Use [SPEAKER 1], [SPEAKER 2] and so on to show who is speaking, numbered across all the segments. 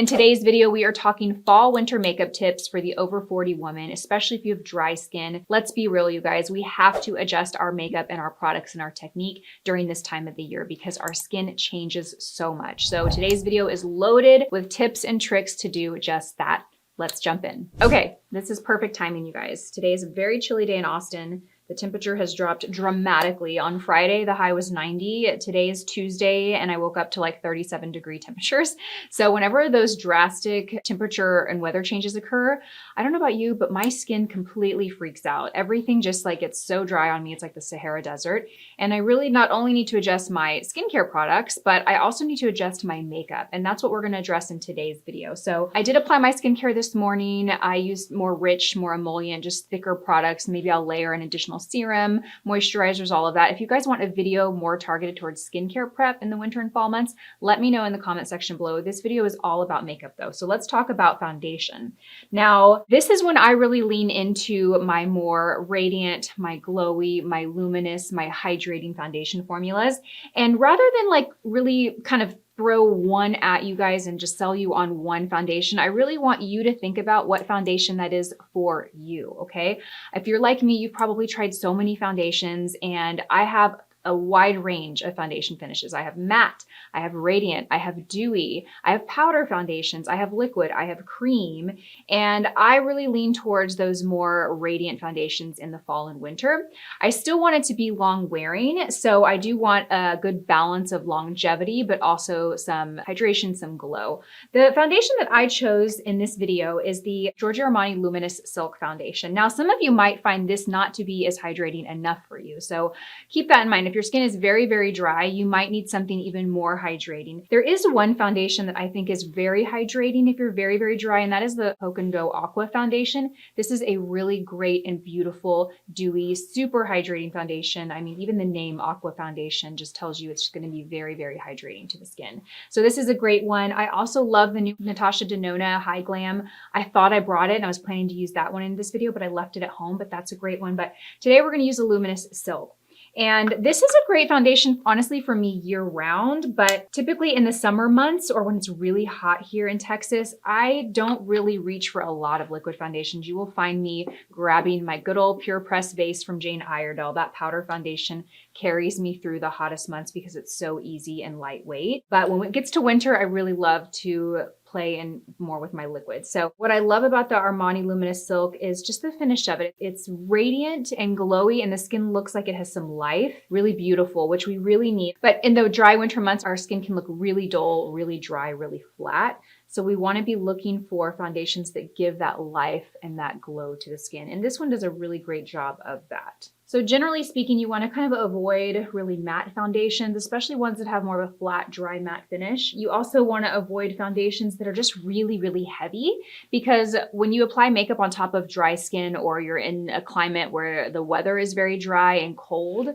[SPEAKER 1] In today's video, we are talking fall winter makeup tips for the over 40 woman, especially if you have dry skin. Let's be real, you guys, we have to adjust our makeup and our products and our technique during this time of the year because our skin changes so much. So today's video is loaded with tips and tricks to do just that. Let's jump in. Okay, this is perfect timing, you guys. Today is a very chilly day in Austin. The temperature has dropped dramatically. On Friday, the high was 90. Today is Tuesday, and I woke up to like 37-degree temperatures. So whenever those drastic temperature and weather changes occur, I don't know about you, but my skin completely freaks out. Everything just like gets so dry on me. It's like the Sahara Desert. And I really not only need to adjust my skincare products, but I also need to adjust my makeup. And that's what we're gonna address in today's video. So I did apply my skincare this morning. I used more rich, more emollient, just thicker products. Maybe I'll layer an additional serum, moisturizers, all of that. If you guys want a video more targeted towards skincare prep in the winter and fall months, let me know in the comment section below. This video is all about makeup though. So let's talk about foundation. Now, this is when I really lean into my more radiant, my glowy, my luminous, my hydrating foundation formulas. And rather than like really kind of throw one at you guys and just sell you on one foundation, I really want you to think about what foundation that is for you, okay? If you're like me, you've probably tried so many foundations, and I have a wide range of foundation finishes. I have matte, I have radiant, I have dewy, I have powder foundations, I have liquid, I have cream, and I really lean towards those more radiant foundations in the fall and winter. I still want it to be long wearing, so I do want a good balance of longevity, but also some hydration, some glow. The foundation that I chose in this video is the Giorgio Armani Luminous Silk Foundation. Now, some of you might find this not to be as hydrating enough for you, so keep that in mind. If your skin is very, very dry, you might need something even more hydrating. There is one foundation that I think is very hydrating if you're very, very dry, and that is the Poke and Go Aqua Foundation. This is a really great and beautiful, dewy, super hydrating foundation. I mean, even the name Aqua Foundation just tells you it's going to be very, very hydrating to the skin. So this is a great one. I also love the new Natasha Denona High Glam. I thought I brought it and I was planning to use that one in this video, but I left it at home, but that's a great one. But today we're going to use a Luminous Silk. And this is a great foundation, honestly, for me year round, but typically in the summer months or when it's really hot here in Texas, I don't really reach for a lot of liquid foundations. You will find me grabbing my good old Pure Press base from Iredale. That powder foundation carries me through the hottest months because it's so easy and lightweight. But when it gets to winter, I really love to play in more with my liquids. So what I love about the Armani Luminous Silk is just the finish of it. It's radiant and glowy and the skin looks like it has some life, really beautiful, which we really need. But in the dry winter months, our skin can look really dull, really dry, really flat. So we want to be looking for foundations that give that life and that glow to the skin. And this one does a really great job of that. So generally speaking, you want to kind of avoid really matte foundations, especially ones that have more of a flat, dry matte finish. You also want to avoid foundations that are just really, really heavy, because when you apply makeup on top of dry skin or you're in a climate where the weather is very dry and cold,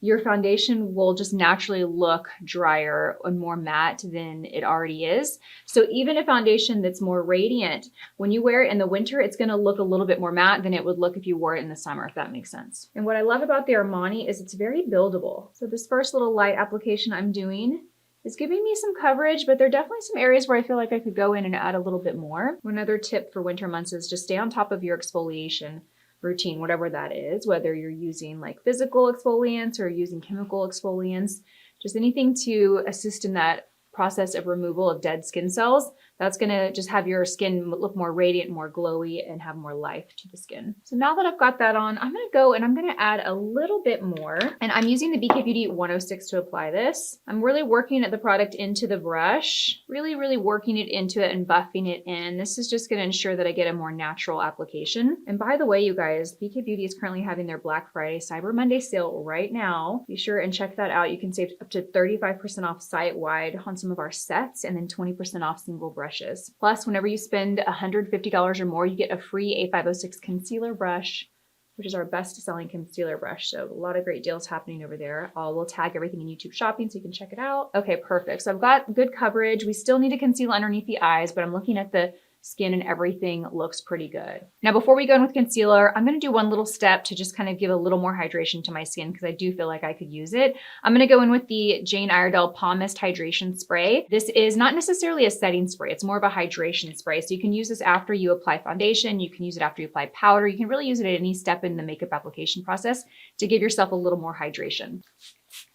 [SPEAKER 1] your foundation will just naturally look drier and more matte than it already is. So even a foundation that's more radiant, when you wear it in the winter, it's gonna look a little bit more matte than it would look if you wore it in the summer, if that makes sense. And what I love about the Armani is it's very buildable. So this first little light application I'm doing is giving me some coverage, but there are definitely some areas where I feel like I could go in and add a little bit more. Another tip for winter months is just stay on top of your exfoliation routine, whatever that is, whether you're using like physical exfoliants or using chemical exfoliants, just anything to assist in that process of removal of dead skin cells. That's gonna just have your skin look more radiant, more glowy, and have more life to the skin. So now that I've got that on, I'm gonna go and I'm gonna add a little bit more. And I'm using the BK Beauty 106 to apply this. I'm really working the product into the brush, really, really working it into it and buffing it in. This is just gonna ensure that I get a more natural application. And by the way, you guys, BK Beauty is currently having their Black Friday, Cyber Monday sale right now. Be sure and check that out. You can save up to 35% off site-wide on some of our sets and then 20% off single brushes. Plus, whenever you spend $150 or more, you get a free A506 concealer brush, which is our best selling concealer brush. So a lot of great deals happening over there. We'll tag everything in YouTube shopping so you can check it out. Okay, perfect. So I've got good coverage. We still need to conceal underneath the eyes, but I'm looking at the skin and everything looks pretty good. Now, before we go in with concealer, I'm going to do one little step to just kind of give a little more hydration to my skin because I do feel like I could use it. I'm going to go in with the Jane Iredale Palm Mist Hydration Spray. This is not necessarily a setting spray. It's more of a hydration spray. So you can use this after you apply foundation. You can use it after you apply powder. You can really use it at any step in the makeup application process to give yourself a little more hydration.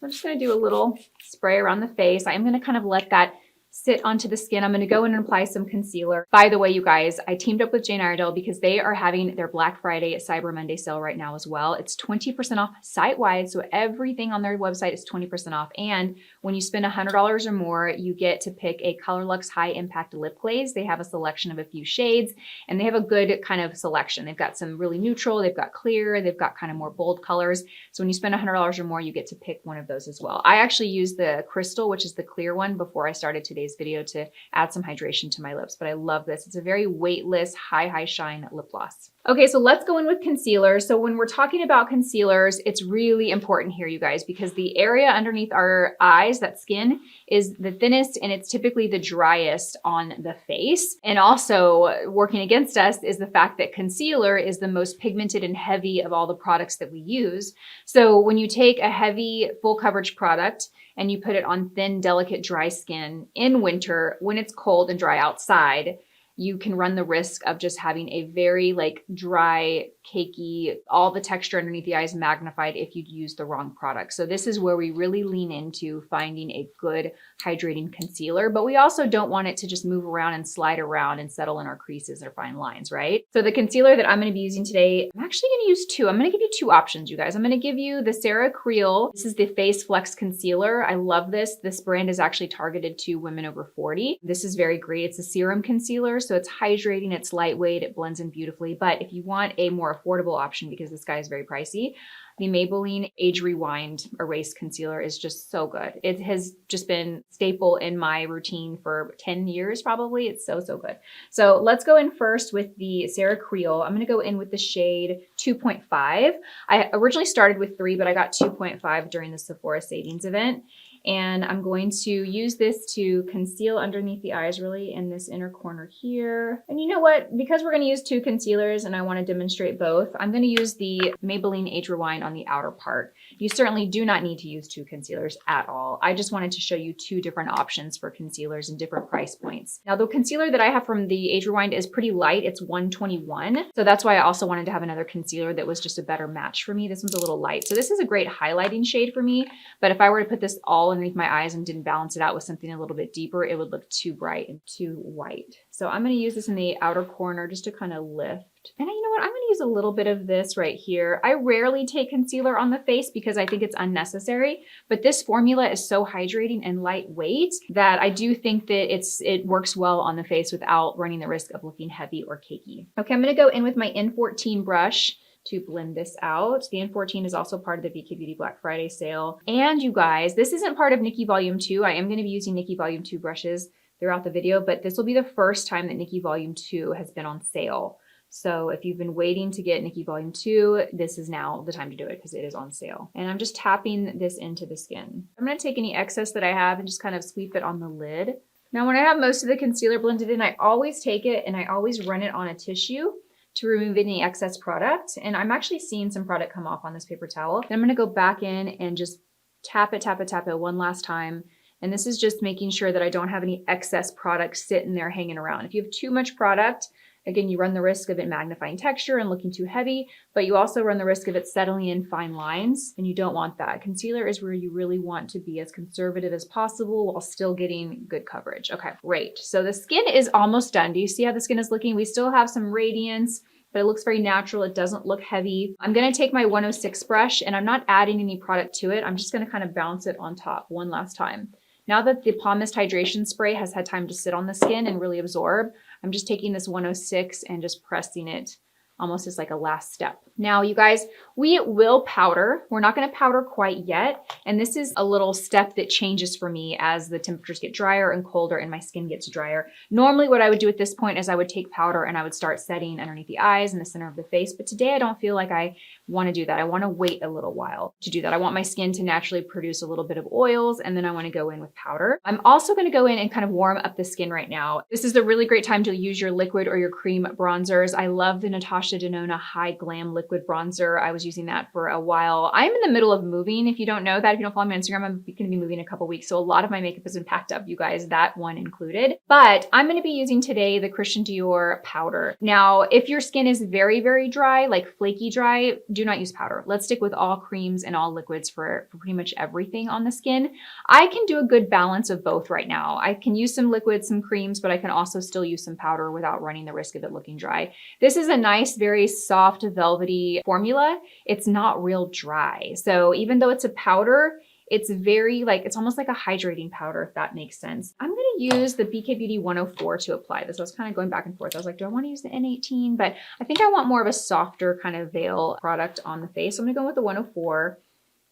[SPEAKER 1] I'm just going to do a little spray around the face. I am going to kind of let that sit onto the skin. I'm going to go in and apply some concealer. By the way, you guys, I teamed up with Jane Iredale because they are having their Black Friday Cyber Monday sale right now as well. It's 20% off site-wide, so everything on their website is 20% off. And when you spend $100 or more, you get to pick a ColorLux High Impact Lip Glaze. They have a selection of a few shades, and they have a good kind of selection. They've got some really neutral, they've got clear, they've got kind of more bold colors. So when you spend $100 or more, you get to pick one of those as well. I actually used the Crystal, which is the clear one, before I started today's video to add some hydration to my lips, but I love this. It's a very weightless, high shine lip gloss. Okay, so let's go in with concealer. So when we're talking about concealers, it's really important here, you guys, because the area underneath our eyes, that skin, is the thinnest and it's typically the driest on the face. And also working against us is the fact that concealer is the most pigmented and heavy of all the products that we use. So when you take a heavy full coverage product and you put it on thin, delicate, dry skin in winter, when it's cold and dry outside, you can run the risk of just having a very dry, cakey, all the texture underneath the eyes magnified if you'd use the wrong product. So this is where we really lean into finding a good hydrating concealer, but we also don't want it to just move around and slide around and settle in our creases or fine lines, right? So the concealer that I'm going to be using today, I'm actually going to use two. I'm going to give you two options, you guys. I'm going to give you the Sarah Creel. This is the Face Flex Concealer. I love this. This brand is actually targeted to women over 40. This is very great. It's a serum concealer, so it's hydrating, it's lightweight, it blends in beautifully. But if you want a more affordable option, because this guy is very pricey, the Maybelline Age Rewind Erase Concealer is just so good. It has just been staple in my routine for 10 years probably. It's so good. So let's go in first with the Sarah Creel. I'm gonna go in with the shade 2.5. I originally started with 3, but I got 2.5 during the Sephora savings event. And I'm going to use this to conceal underneath the eyes, really in this inner corner here. And you know what? Because we're going to use two concealers and I want to demonstrate both, I'm going to use the Maybelline Age Rewind on the outer part. You certainly do not need to use two concealers at all. I just wanted to show you two different options for concealers and different price points. Now, the concealer that I have from the Age Rewind is pretty light. It's 121. So that's why I also wanted to have another concealer that was just a better match for me. This one's a little light. So this is a great highlighting shade for me. But if I were to put this all underneath my eyes and didn't balance it out with something a little bit deeper, it would look too bright and too white. So I'm going to use this in the outer corner just to kind of lift. And you know what? I'm going to use a little bit of this right here. I rarely take concealer on the face because I think it's unnecessary, but this formula is so hydrating and lightweight that I do think that it works well on the face without running the risk of looking heavy or cakey. Okay, I'm going to go in with my N14 brush to blend this out. The N14 is also part of the BK Beauty Black Friday sale. And you guys, this isn't part of Nikkie Volume 2. I am going to be using Nikkie Volume 2 brushes throughout the video, but this will be the first time that Nikkie Volume 2 has been on sale. So if you've been waiting to get Nikkie Volume 2, this is now the time to do it because it is on sale. And I'm just tapping this into the skin. I'm going to take any excess that I have and just kind of sweep it on the lid. Now, when I have most of the concealer blended in, I always take it and I always run it on a tissue to remove any excess product. And I'm actually seeing some product come off on this paper towel. Then I'm gonna go back in and just tap it one last time. And this is just making sure that I don't have any excess product sitting there hanging around. If you have too much product, again, you run the risk of it magnifying texture and looking too heavy, but you also run the risk of it settling in fine lines, and you don't want that. Concealer is where you really want to be as conservative as possible while still getting good coverage. Okay, great. So the skin is almost done. Do you see how the skin is looking? We still have some radiance, but it looks very natural. It doesn't look heavy. I'm gonna take my 106 brush and I'm not adding any product to it. I'm just gonna kind of bounce it on top one last time. Now that the Palm Mist Hydration Spray has had time to sit on the skin and really absorb, I'm just taking this 106 and just pressing it almost as like a last step. Now, you guys, we will powder. We're not gonna powder quite yet. And this is a little step that changes for me as the temperatures get drier and colder and my skin gets drier. Normally what I would do at this point is I would take powder and I would start setting underneath the eyes and the center of the face. But today I don't feel like I wanna do that. I wanna wait a little while to do that. I want my skin to naturally produce a little bit of oils, and then I wanna go in with powder. I'm also gonna go in and kind of warm up the skin right now. This is a really great time to use your liquid or your cream bronzers. I love the Natasha Denona High Glam Liquid Bronzer. I was using that for a while. I'm in the middle of moving. If you don't know that, if you don't follow me on Instagram, I'm gonna be moving in a couple weeks. So a lot of my makeup has been packed up, you guys, that one included. But I'm gonna be using today the Christian Dior powder. Now, if your skin is very, very dry, like flaky dry, do not use powder. Let's stick with all creams and all liquids for pretty much everything on the skin. I can do a good balance of both right now. I can use some liquids, some creams, but I can also still use some powder without running the risk of it looking dry. This is a nice, very soft, velvety formula. It's not real dry. So even though it's a powder, it's very it's almost like a hydrating powder, if that makes sense. I'm gonna use the BK Beauty 104 to apply this. I was kind of going back and forth. I was like, do I wanna use the N18? But I think I want more of a softer kind of veil product on the face. So I'm gonna go with the 104.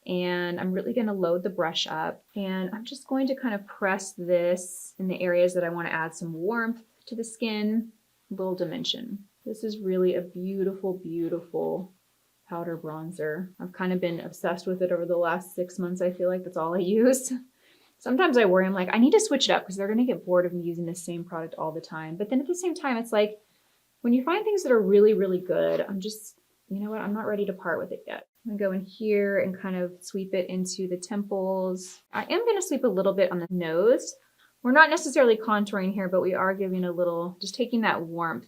[SPEAKER 1] And I'm really gonna load the brush up. And I'm just going to kind of press this in the areas that I wanna add some warmth to the skin, a little dimension. This is really a beautiful, beautiful powder bronzer. I've kind of been obsessed with it over the last 6 months. I feel like that's all I use. Sometimes I worry, I'm like, I need to switch it up because they're gonna get bored of me using the same product all the time. But then at the same time, it's like, when you find things that are really, really good, I'm just, you know what, I'm not ready to part with it yet. I'm gonna go in here and kind of sweep it into the temples. I am gonna sweep a little bit on the nose. We're not necessarily contouring here, but we are giving a little, just taking that warmth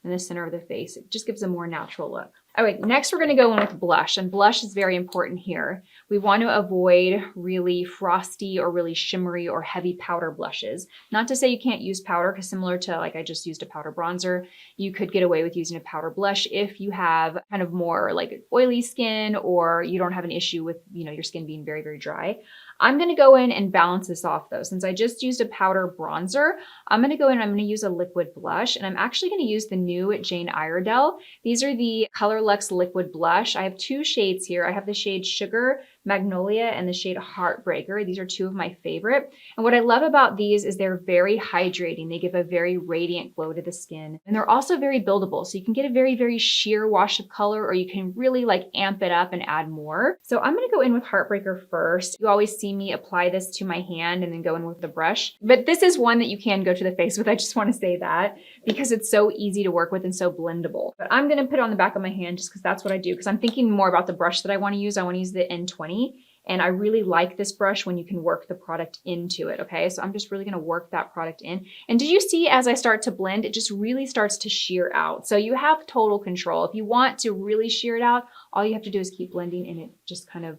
[SPEAKER 1] in the center of the face. It just gives a more natural look. All right, next we're gonna go in with blush, and blush is very important here. We want to avoid really frosty or really shimmery or heavy powder blushes. Not to say you can't use powder, because similar to like I just used a powder bronzer, you could get away with using a powder blush if you have kind of more like oily skin or you don't have an issue with, you know, your skin being very, very dry. I'm gonna go in and balance this off though. Since I just used a powder bronzer, I'm gonna go in and I'm gonna use a liquid blush, and I'm actually gonna use the new Jane Iredale. These are the Color Luxe Liquid Blush. I have two shades here. I have the shade Sugar Magnolia and the shade Heartbreaker. These are two of my favorite. And what I love about these is they're very hydrating. They give a very radiant glow to the skin. And they're also very buildable. So you can get a very, very sheer wash of color, or you can really like amp it up and add more. So I'm gonna go in with Heartbreaker first. You always see me apply this to my hand and then go in with the brush. But this is one that you can go to the face with. I just wanna say that because it's so easy to work with and so blendable. But I'm gonna put it on the back of my hand just because that's what I do. Because I'm thinking more about the brush that I wanna use. I wanna use the N20. And I really like this brush when you can work the product into it, okay? So I'm just really gonna work that product in. And did you see as I start to blend, it just really starts to sheer out. So you have total control. If you want to really sheer it out, all you have to do is keep blending and it just kind of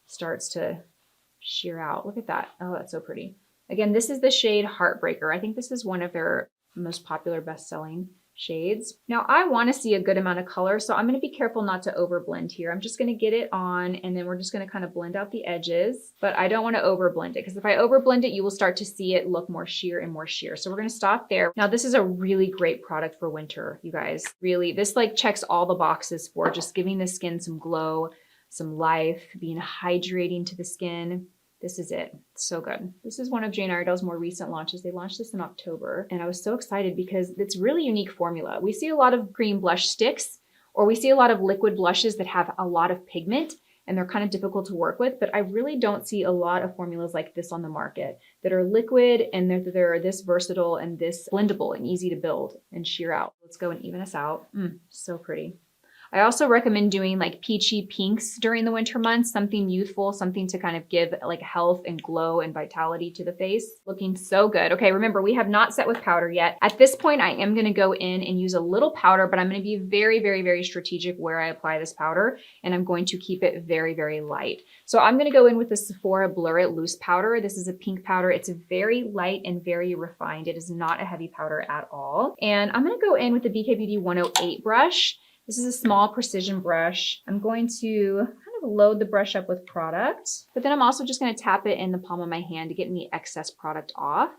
[SPEAKER 1] starts to sheer out. Look at that. Oh, that's so pretty. Again, this is the shade Heartbreaker. I think this is one of their most popular best-selling shades. Now I want to see a good amount of color, so I'm going to be careful not to over blend here. I'm just going to get it on and then we're just going to kind of blend out the edges, but I don't want to over blend it because if I over blend it, you will start to see it look more sheer and more sheer. So we're going to stop there. Now this is a really great product for winter, you guys. Really, this like checks all the boxes for just giving the skin some glow, some life, being hydrating to the skin. This is it. It's so good. This is one of Jane Iredale's more recent launches. They launched this in October, and I was so excited because it's really unique formula. We see a lot of cream blush sticks, or we see a lot of liquid blushes that have a lot of pigment, and they're kind of difficult to work with, but I really don't see a lot of formulas like this on the market that are liquid and they're this versatile and this blendable and easy to build and sheer out. Let's go and even us out. So pretty. I also recommend doing like peachy pinks during the winter months, something youthful, something to kind of give like health and glow and vitality to the face. Looking so good. Okay, remember we have not set with powder yet. At this point, I am gonna go in and use a little powder, but I'm gonna be very, very, very strategic where I apply this powder, and I'm going to keep it very, very light. So I'm gonna go in with the Sephora Blur It Loose powder. This is a pink powder. It's very light and very refined. It is not a heavy powder at all. And I'm gonna go in with the BK Beauty 108 brush. This is a small precision brush. I'm going to kind of load the brush up with product, but then I'm also just gonna tap it in the palm of my hand to get any excess product off.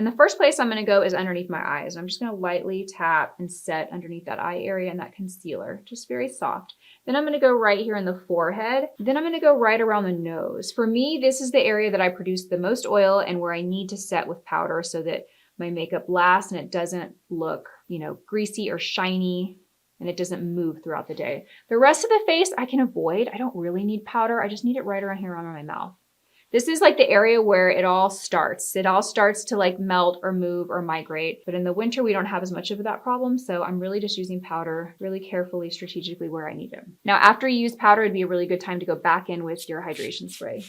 [SPEAKER 1] And the first place I'm gonna go is underneath my eyes. I'm just gonna lightly tap and set underneath that eye area and that concealer, just very soft. Then I'm gonna go right here in the forehead. Then I'm gonna go right around the nose. For me, this is the area that I produce the most oil and where I need to set with powder so that my makeup lasts and it doesn't look, greasy or shiny, and it doesn't move throughout the day. The rest of the face I can avoid. I don't really need powder. I just need it right around here around my mouth. This is like the area where it all starts. It all starts to like melt or move or migrate. But in the winter, we don't have as much of that problem. So I'm really just using powder really carefully, strategically where I need it. Now, after you use powder, it'd be a really good time to go back in with your hydration spray.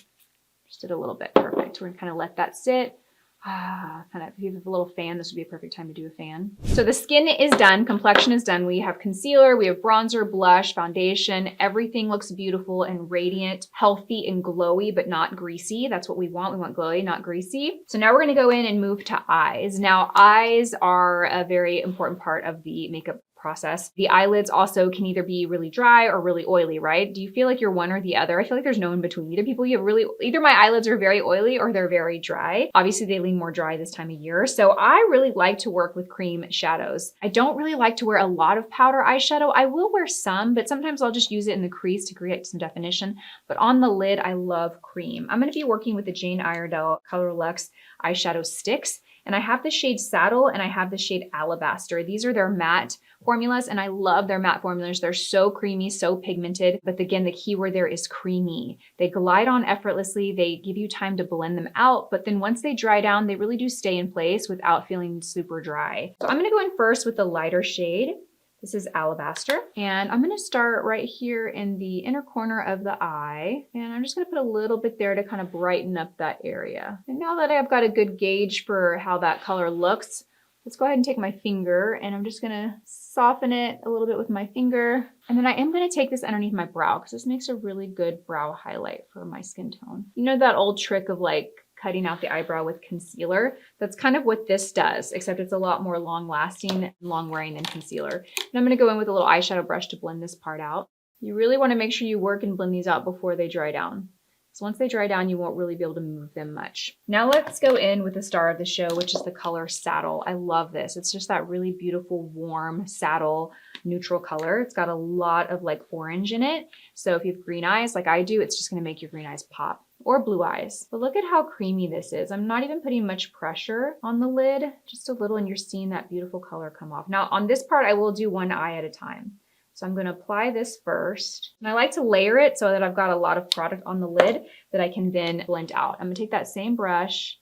[SPEAKER 1] Just did a little bit. Perfect. We're gonna kind of let that sit. If you have a little fan, this would be a perfect time to do a fan. So the skin is done, complexion is done. We have concealer, we have bronzer, blush, foundation. Everything looks beautiful and radiant, healthy and glowy, but not greasy. That's what we want. We want glowy, not greasy. So now we're gonna go in and move to eyes. Now, eyes are a very important part of the makeup process. The eyelids also can either be really dry or really oily, right? Do you feel like you're one or the other? I feel like there's no in between. Either my eyelids are very oily or they're very dry. Obviously they lean more dry this time of year. So I really like to work with cream shadows. I don't really like to wear a lot of powder eyeshadow. I will wear some, but sometimes I'll just use it in the crease to create some definition. But on the lid, I love cream. I'm gonna be working with the Jane Iredale Color Luxe eyeshadow sticks. And I have the shade Saddle and I have the shade Alabaster. These are their matte formulas and I love their matte formulas. They're so creamy, so pigmented. But again, the key word there is creamy. They glide on effortlessly. They give you time to blend them out. But then once they dry down, they really do stay in place without feeling super dry. So I'm gonna go in first with the lighter shade. This is Alabaster. And I'm gonna start right here in the inner corner of the eye. And I'm just gonna put a little bit there to kind of brighten up that area. And now that I've got a good gauge for how that color looks, let's go ahead and take my finger and I'm just gonna soften it a little bit with my finger. And then I am gonna take this underneath my brow because this makes a really good brow highlight for my skin tone. You know that old trick of like cutting out the eyebrow with concealer? That's kind of what this does, except it's a lot more long lasting and long wearing than concealer. And I'm gonna go in with a little eyeshadow brush to blend this part out. You really wanna make sure you work and blend these out before they dry down. So once they dry down, you won't really be able to move them much. Now let's go in with the star of the show, which is the color Saddle. I love this. It's just that really beautiful, warm saddle neutral color. It's got a lot of like orange in it. So if you have green eyes like I do, it's just gonna make your green eyes pop. Or blue eyes. But look at how creamy this is. I'm not even putting much pressure on the lid, just a little, and you're seeing that beautiful color come off. Now on this part, I will do one eye at a time. So I'm gonna apply this first. And I like to layer it so that I've got a lot of product on the lid that I can then blend out. I'm gonna take that same brush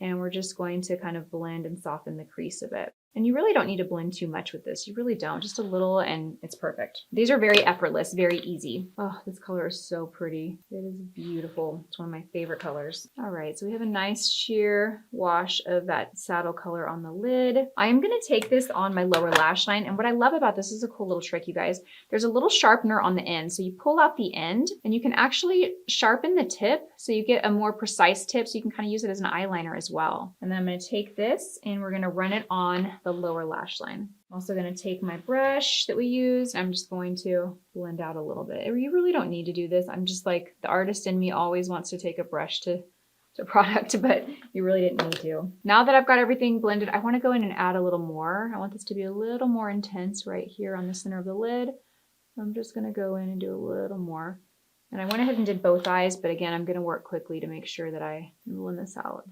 [SPEAKER 1] and we're just going to kind of blend and soften the crease of it. And you really don't need to blend too much with this. You really don't, just a little and it's perfect. These are very effortless, very easy. Oh, this color is so pretty. It is beautiful. It's one of my favorite colors. All right, so we have a nice sheer wash of that saddle color on the lid. I am gonna take this on my lower lash line. And what I love about this is a cool little trick, you guys. There's a little sharpener on the end. So you pull out the end and you can actually sharpen the tip so you get a more precise tip so you can kind of use it as an eyeliner as well. And then I'm gonna take this and we're gonna run it on the lower lash line. I'm also going to take my brush that we used. I'm just going to blend out a little bit. You really don't need to do this. I'm just like the artist in me always wants to take a brush to product, but you really didn't need to. Now that I've got everything blended, I want to go in and add a little more. I want this to be a little more intense right here on the center of the lid. I'm just going to go in and do a little more. And I went ahead and did both eyes, but again, I'm going to work quickly to make sure that I blend this out.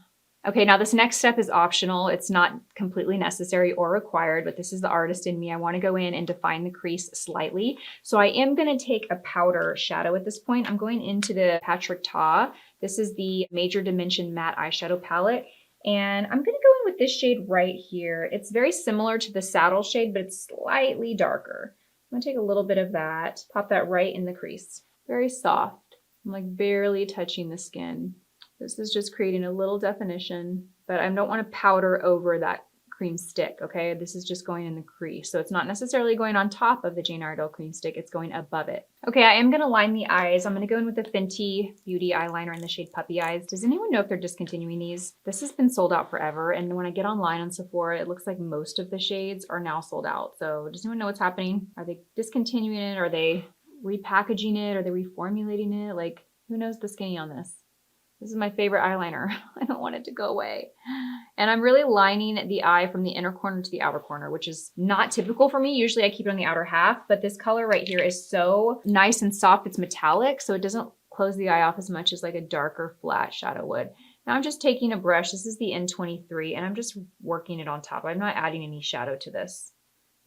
[SPEAKER 1] Okay, now this next step is optional. It's not completely necessary or required, but this is the artist in me. I want to go in and define the crease slightly. So I am going to take a powder shadow at this point. I'm going into the Patrick Ta. This is the Major Dimension Matte Eyeshadow Palette. And I'm going to go in with this shade right here. It's very similar to the Saddle shade, but it's slightly darker. I'm going to take a little bit of that, pop that right in the crease. Very soft. I'm like barely touching the skin. This is just creating a little definition, but I don't want to powder over that cream stick, okay? This is just going in the crease. So it's not necessarily going on top of the Jane Iredale cream stick, it's going above it. Okay, I am gonna line the eyes. I'm gonna go in with the Fenty Beauty eyeliner in the shade Puppy Eyes. Does anyone know if they're discontinuing these? This has been sold out forever, and when I get online on Sephora, it looks like most of the shades are now sold out. So does anyone know what's happening? Are they discontinuing it? Are they repackaging it? Are they reformulating it? Like, who knows the skinny on this? This is my favorite eyeliner. I don't want it to go away. And I'm really lining the eye from the inner corner to the outer corner, which is not typical for me. Usually I keep it on the outer half, but this color right here is so nice and soft. It's metallic, so it doesn't close the eye off as much as like a darker flat shadow would. Now I'm just taking a brush. This is the N23, and I'm just working it on top. I'm not adding any shadow to this.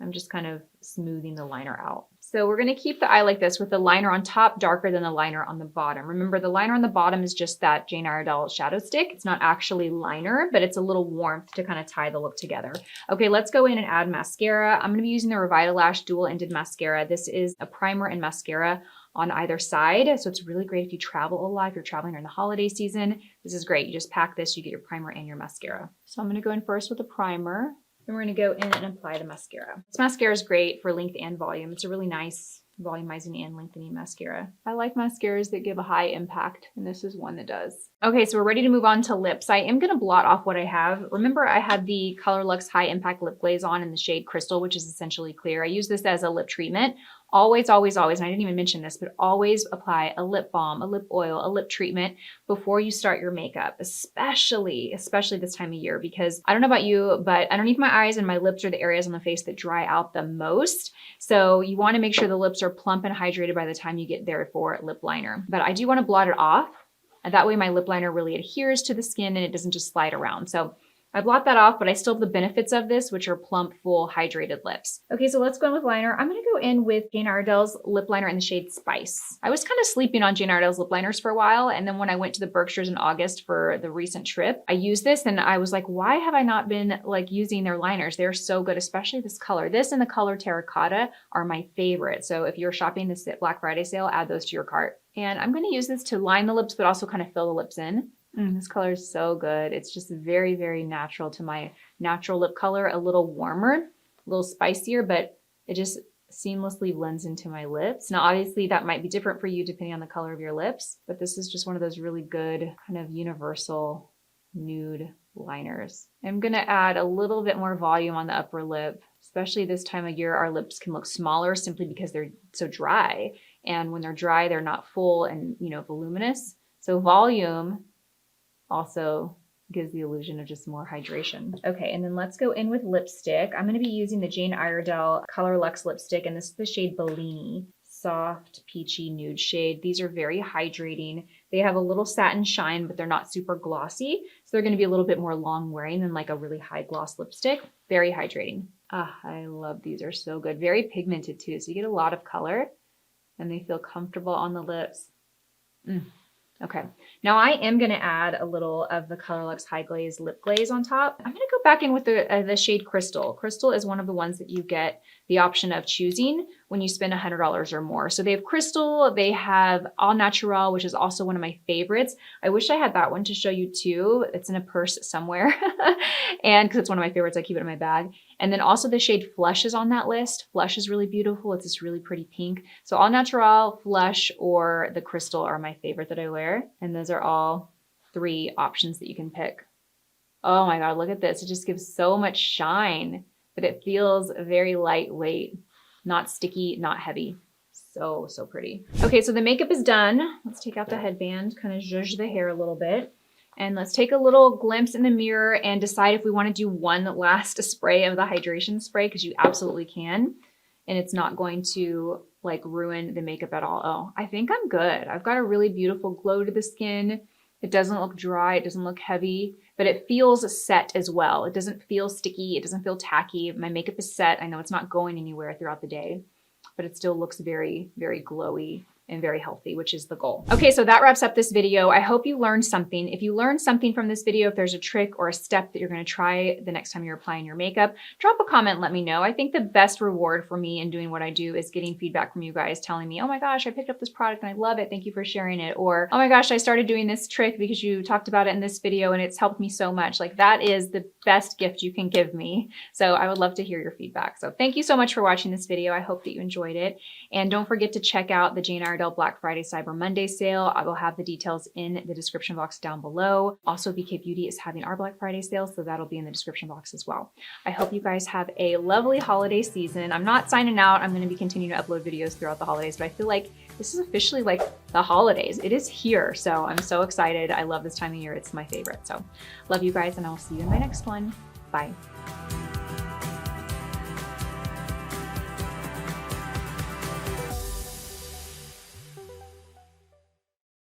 [SPEAKER 1] I'm just kind of smoothing the liner out. So we're gonna keep the eye like this with the liner on top darker than the liner on the bottom. Remember, the liner on the bottom is just that Jane Iredale shadow stick. It's not actually liner, but it's a little warmth to kind of tie the look together. Okay, let's go in and add mascara. I'm gonna be using the Lash dual-ended mascara. This is a primer and mascara on either side. So it's really great if you travel a lot, if you're traveling during the holiday season. This is great. You just pack this, you get your primer and your mascara. So I'm gonna go in first with the primer. Then we're gonna go in and apply the mascara. This mascara is great for length and volume. It's a really nice volumizing and lengthening mascara. I like mascaras that give a high impact, and this is one that does. Okay, so we're ready to move on to lips. I am gonna blot off what I have. Remember, I had the Color Lux High Impact Lip Glaze on in the shade Crystal, which is essentially clear. I use this as a lip treatment. Always, always, always, and I didn't even mention this, but always apply a lip balm, a lip oil, a lip treatment before you start your makeup, especially this time of year, because I don't know about you, but underneath my eyes and my lips are the areas on the face that dry out the most. So you wanna make sure the lips are plump and hydrated by the time you get there for lip liner. But I do wanna blot it off, and that way my lip liner really adheres to the skin and it doesn't just slide around. So I blot that off, but I still have the benefits of this, which are plump, full, hydrated lips. Okay, so let's go in with liner. I'm gonna go in with Jane Iredale's lip liner in the shade Spice. I was kind of sleeping on Jane Iredale's lip liners for a while, and then when I went to the Berkshires in August for the recent trip, I used this and I was like, why have I not been like using their liners? They're so good, especially this color. This and the color Terracotta are my favorite. So if you're shopping this Black Friday sale, add those to your cart. And I'm gonna use this to line the lips, but also kind of fill the lips in. This color is so good. It's just very, very natural to my natural lip color, a little warmer, a little spicier, but it just seamlessly blends into my lips. Now, obviously that might be different for you depending on the color of your lips, but this is just one of those really good kind of universal nude liners. I'm gonna add a little bit more volume on the upper lip, especially this time of year. Our lips can look smaller simply because they're so dry. And when they're dry, they're not full and, you know, voluminous. So volume also gives the illusion of just more hydration. Okay, and then let's go in with lipstick. I'm gonna be using the Jane Iredale Color Lux lipstick, and this is the shade Bellini. Soft, peachy nude shade. These are very hydrating. They have a little satin shine, but they're not super glossy. So they're gonna be a little bit more long wearing than like a really high gloss lipstick. Very hydrating. Ah, I love these, are so good. Very pigmented too, so you get a lot of color and they feel comfortable on the lips. Okay, now I am gonna add a little of the Color Lux High Glaze Lip Glaze on top. I'm gonna go back in with the shade Crystal. Crystal is one of the ones that you get the option of choosing when you spend $100 or more. So they have Crystal, they have All Natural, which is also one of my favorites. I wish I had that one to show you too. It's in a purse somewhere. And because it's one of my favorites, I keep it in my bag. And then also the shade Flush is on that list. Flush is really beautiful. It's this really pretty pink. So All Natural, Flush, or the Crystal are my favorite that I wear. And those are all 3 options that you can pick. Oh my God, look at this. It just gives so much shine, but it feels very lightweight, not sticky, not heavy. So, so pretty. Okay, so the makeup is done. Let's take out the headband, kind of zhuzh the hair a little bit. And let's take a little glimpse in the mirror and decide if we want to do one last spray of the hydration spray, because you absolutely can. And it's not going to like ruin the makeup at all. Oh, I think I'm good. I've got a really beautiful glow to the skin. It doesn't look dry, it doesn't look heavy, but it feels set as well. It doesn't feel sticky, it doesn't feel tacky. My makeup is set. I know it's not going anywhere throughout the day, but it still looks very, very glowy and very healthy, which is the goal. Okay, so that wraps up this video. I hope you learned something. If you learned something from this video, if there's a trick or a step that you're gonna try the next time you're applying your makeup, drop a comment and let me know. I think the best reward for me in doing what I do is getting feedback from you guys telling me, oh my gosh, I picked up this product and I love it. Thank you for sharing it. Or, oh my gosh, I started doing this trick because you talked about it in this video and it's helped me so much. Like, that is the best gift you can give me. So I would love to hear your feedback. So thank you so much for watching this video. I hope that you enjoyed it. And don't forget to check out the Jane Iredale Black Friday Cyber Monday sale. I will have the details in the description box down below. Also, BK Beauty is having our Black Friday sale, so that'll be in the description box as well. I hope you guys have a lovely holiday season. I'm not signing out. I'm going to be continuing to upload videos throughout the holidays, but I feel like this is officially like the holidays. It is here, so I'm so excited. I love this time of year. It's my favorite. So love you guys, and I will see you in my next one. Bye.